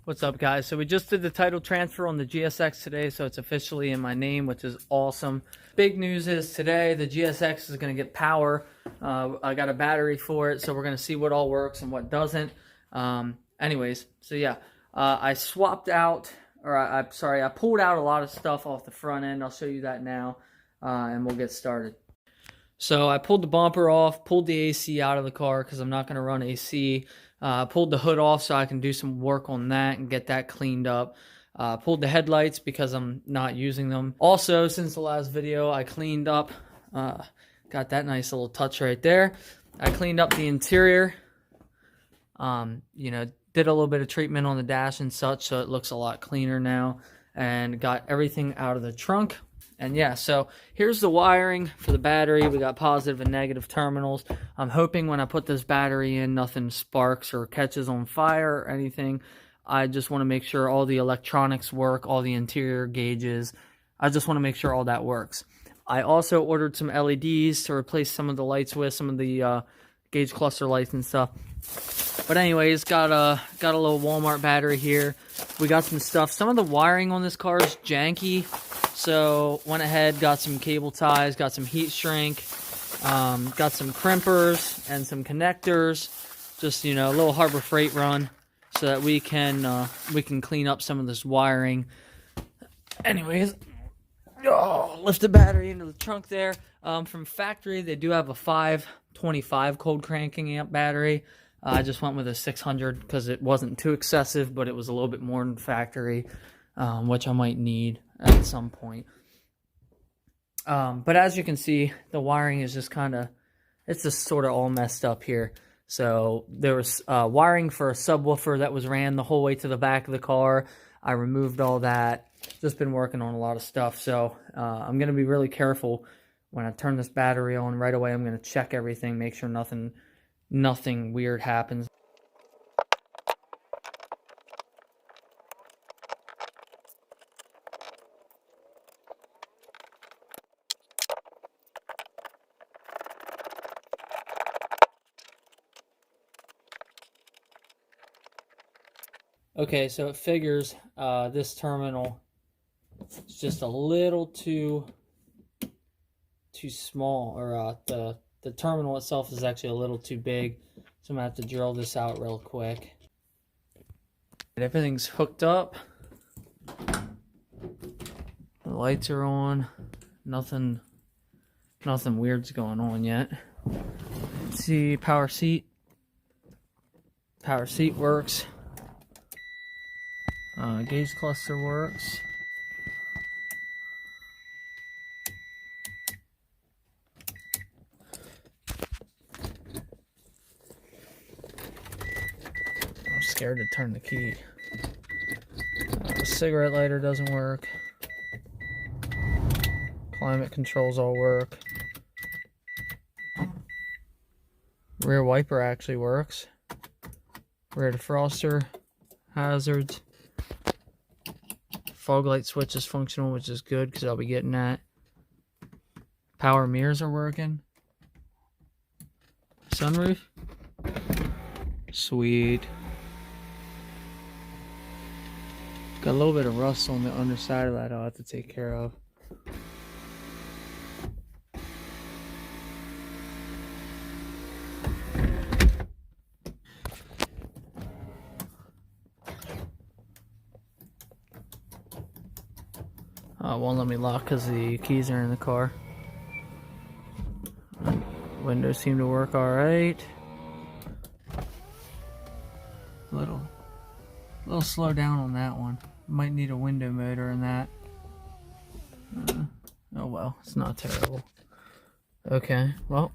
What's up, guys? So we just did the title transfer on the GSX today, so it's officially in my name, which is awesome. Big news is today the GSX is going to get power. I got a battery for it, so we're going to see what all works and what doesn't. Anyways, so yeah, I swapped out, or I pulled out a lot of stuff off the front end. I'll show you that now, and we'll get started. So I pulled the bumper off, pulled the AC out of the car because I'm not going to run AC. Pulled the hood off so I can do some work on that and get that cleaned up. Pulled the headlights because I'm not using them. Also, since the last video, I cleaned up, got that nice little touch right there. I cleaned up the interior, you know, did a little bit of treatment on the dash and such, so it looks a lot cleaner now, and got everything out of the trunk. And yeah, so here's the wiring for the battery. We got positive and negative terminals. I'm hoping when I put this battery in, nothing sparks or catches on fire or anything. I just want to make sure all the electronics work, all the interior gauges. I just want to make sure all that works. I also ordered some LEDs to replace some of the lights with, some of the gauge cluster lights and stuff. But anyways, got a little Walmart battery here. We got some stuff. Some of the wiring on this car is janky. So went ahead, got some cable ties, got some heat shrink, got some crimpers and some connectors. Just, you know, a little Harbor Freight run so that we can clean up some of this wiring. Anyways, lift the battery into the trunk there. From factory, they do have a 525 cold cranking amp battery. I just went with a 600 because it wasn't too excessive, but it was a little bit more than factory, which I might need at some point. But as you can see, the wiring is just it's just sort of all messed up here. So there was wiring for a subwoofer that was ran the whole way to the back of the car. I removed all that. Just been working on a lot of stuff. So I'm going to be really careful when I turn this battery on. Right away, I'm going to check everything, make sure nothing weird happens. Okay, so it figures this terminal is just a little too small, or the terminal itself is actually a little too big, so I'm gonna have to drill this out real quick. Everything's hooked up. The lights are on. Nothing weird's going on yet. Let's see, power seat. Power seat works. Gauge cluster works. I'm scared to turn the key. The cigarette lighter doesn't work. Climate controls all work. Rear wiper actually works. Rear defroster, hazards. Fog light switch is functional, which is good because I'll be getting that. Power mirrors are working. Sunroof. Sweet. Got a little bit of rust on the underside of that I'll have to take care of. Won't let me lock because the keys are in the car. Windows seem to work alright. A little slow down on that one. Might need a window motor in that. Oh well, it's not terrible. Okay, well,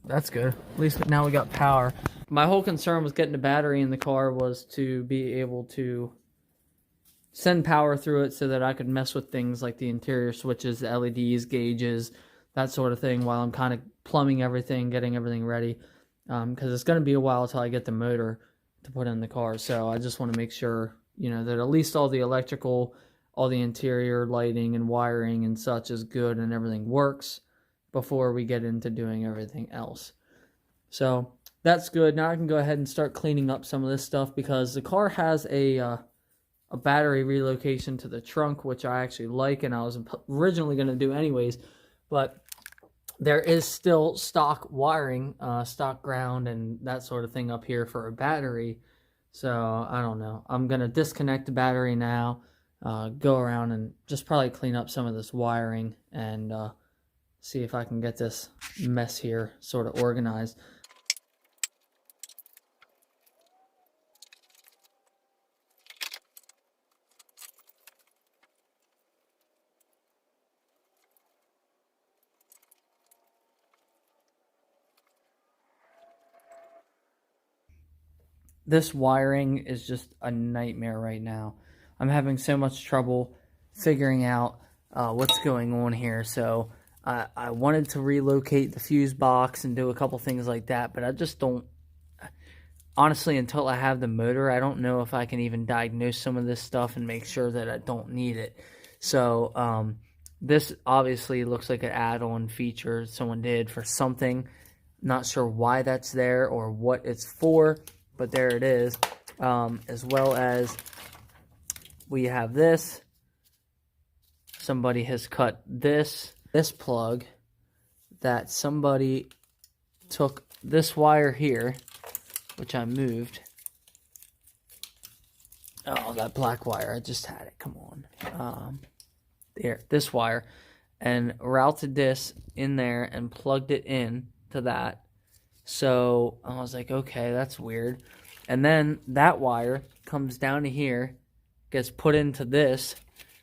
that's good. At least now we got power. My whole concern with getting the battery in the car was to be able to send power through it so that I could mess with things like the interior switches, the LEDs, gauges, that sort of thing, while I'm kind of plumbing everything, getting everything ready. Because it's going to be a while until I get the motor to put in the car. So I just want to make sure, you know, that at least all the electrical, all the interior lighting and wiring and such is good and everything works before we get into doing everything else. So that's good. Now I can go ahead and start cleaning up some of this stuff, because the car has a battery relocation to the trunk, which I actually like, and I was originally going to do anyways, but there is still stock wiring, stock ground and that sort of thing up here for a battery. So I don't know. I'm going to disconnect the battery now, go around and just probably clean up some of this wiring and see if I can get this mess here sort of organized. This wiring is just a nightmare right now. I'm having so much trouble figuring out what's going on here. So I wanted to relocate the fuse box and do a couple things like that, but I just don't, honestly, until I have the motor, I don't know if I can even diagnose some of this stuff and make sure that I don't need it. So this obviously looks like an add-on feature someone did for something. Not sure why that's there or what it's for, but there it is. As well as we have this. Somebody has cut this plug, that somebody took this wire here, which I moved. Oh, that black wire, I just had it, come on. There, this wire, and routed this in there and plugged it in to that. So I was like, okay, that's weird. And then that wire comes down to here, gets put into this,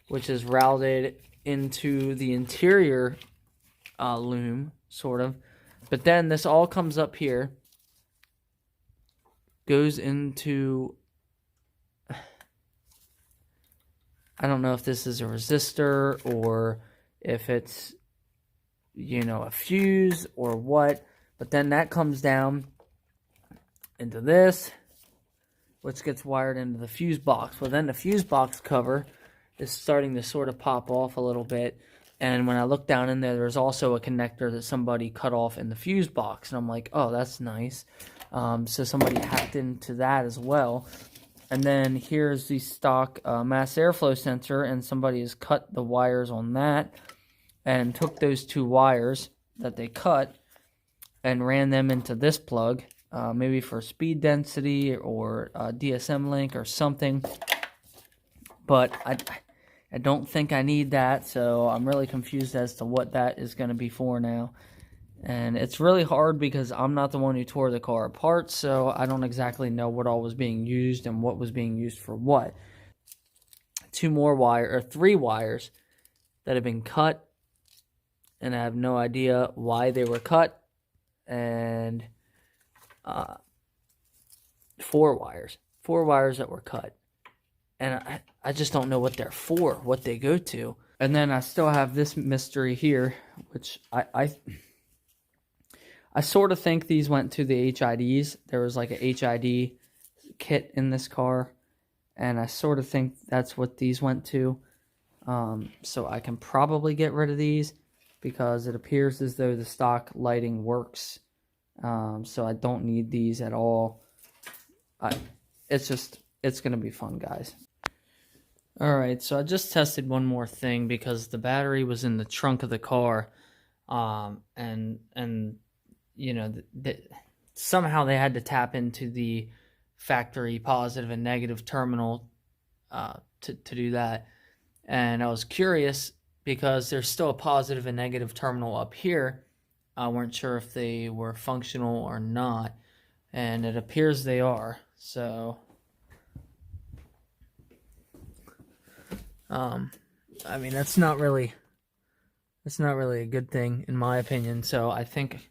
which is routed into the interior loom, sort of. But then this all comes up here, goes into, I don't know if this is a resistor or if it's, you know, a fuse or what. But then that comes down into this, which gets wired into the fuse box. Well, then the fuse box cover is starting to sort of pop off a little bit. And when I look down in there, there's also a connector that somebody cut off in the fuse box. And I'm like, oh, that's nice. So somebody hacked into that as well. And then here's the stock mass airflow sensor, and somebody has cut the wires on that and took those two wires that they cut and ran them into this plug, maybe for speed density or DSM link or something. But I don't think I need that, so I'm really confused as to what that is going to be for now. And it's really hard because I'm not the one who tore the car apart, so I don't exactly know what all was being used and what was being used for what. Three wires that have been cut, and I have no idea why they were cut. And 4 wires that were cut, and I just don't know what they're for, what they go to. And then I still have this mystery here, which I sort of think these went to the HIDs. There was like a HID kit in this car, and I sort of think that's what these went to. So I can probably get rid of these, because it appears as though the stock lighting works. So I don't need these at all. It's going to be fun, guys. Alright, so I just tested one more thing, because the battery was in the trunk of the car. And you know, somehow they had to tap into the factory positive and negative terminal to do that. And I was curious, because there's still a positive and negative terminal up here. I weren't sure if they were functional or not, and it appears they are. So I mean, that's not really a good thing in my opinion. So I think,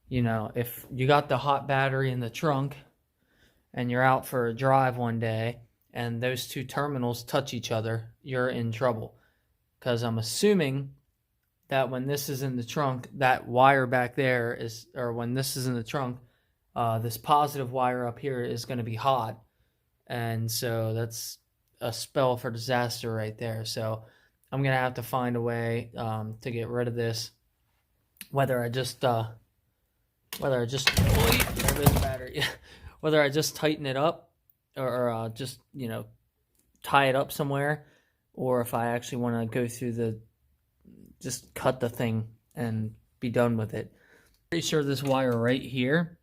you know, if you got the hot battery in the trunk and you're out for a drive one day and those two terminals touch each other, you're in trouble. Because I'm assuming that when this is in the trunk, that wire back there is, or when this is in the trunk, this positive wire up here is going to be hot. And so that's a spell for disaster right there. So I'm going to have to find a way to get rid of this. Whether I just, there goes the battery. Whether I just tighten it up or just, you know, tie it up somewhere, or if I actually want to go through just cut the thing and be done with it. Pretty sure this wire right here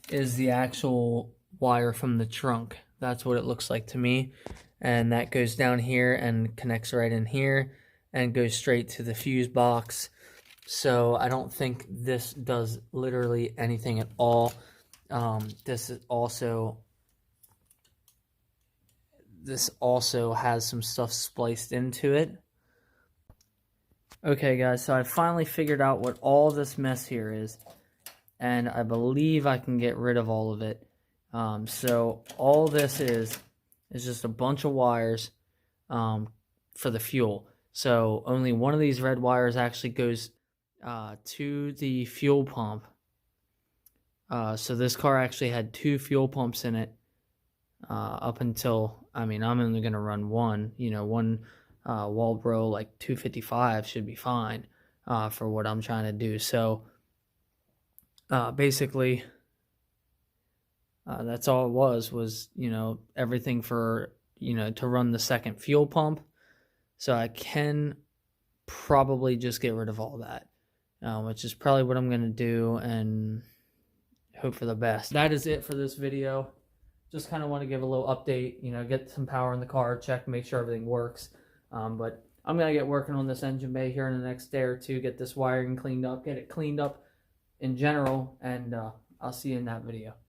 is the actual wire from the trunk. That's what it looks like to me. And that goes down here and connects right in here and goes straight to the fuse box. So I don't think this does literally anything at all. This also has some stuff spliced into it. Okay guys, so I finally figured out what all this mess here is, and I believe I can get rid of all of it. So all this is just a bunch of wires for the fuel. So only one of these red wires actually goes to the fuel pump. So this car actually had 2 fuel pumps in it up until, I mean, I'm only going to run one, you know, one Walbro like 255 should be fine for what I'm trying to do. So basically that's all it was, you know, everything for, you know, to run the second fuel pump. So I can probably just get rid of all that, which is probably what I'm going to do and hope for the best. That is it for this video. Just kind of want to give a little update, you know, get some power in the car, check, make sure everything works. But I'm going to get working on this engine bay here in the next day or two, get this wiring cleaned up, get it cleaned up in general, and I'll see you in that video.